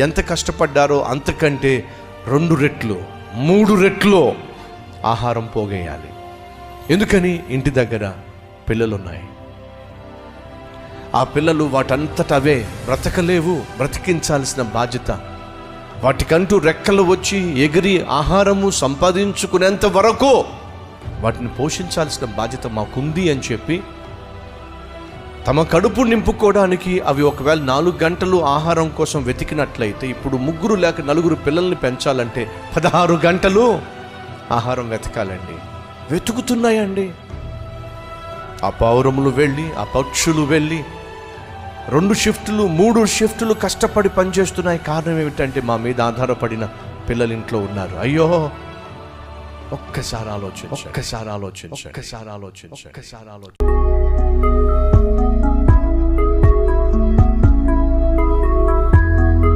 ఎంత కష్టపడ్డారో అంతకంటే 2 రెట్లు 3 రెట్లు ఆహారం పోగేయాలి. ఎందుకని? ఇంటి దగ్గర పిల్లలున్నాయి. ఆ పిల్లలు వాటంతట అవే బ్రతకలేవు. బ్రతికించాల్సిన బాధ్యత, వాటికంటూ రెక్కలు వచ్చి ఎగిరి ఆహారము సంపాదించుకునేంత వరకు వాటిని పోషించాల్సిన బాధ్యత మాకుంది అని చెప్పి తమ కడుపు నింపుకోవడానికి అవి ఒకవేళ 4 గంటలు ఆహారం కోసం వెతికినట్లయితే ఇప్పుడు 3 లేక 4 పిల్లల్ని పెంచాలంటే 16 గంటలు ఆహారం వెతకాలండి. వెతుకుతున్నాయండి. ఆ పావురములు వెళ్ళి, ఆ పక్షులు వెళ్ళి 2 షిఫ్టులు 3 షిఫ్టులు కష్టపడి పనిచేస్తున్నాయి. కారణం ఏమిటంటే మా మీద ఆధారపడిన పిల్లలు ఇంట్లో ఉన్నారు. అయ్యో, ఒక్కసారి ఆలోచించండి.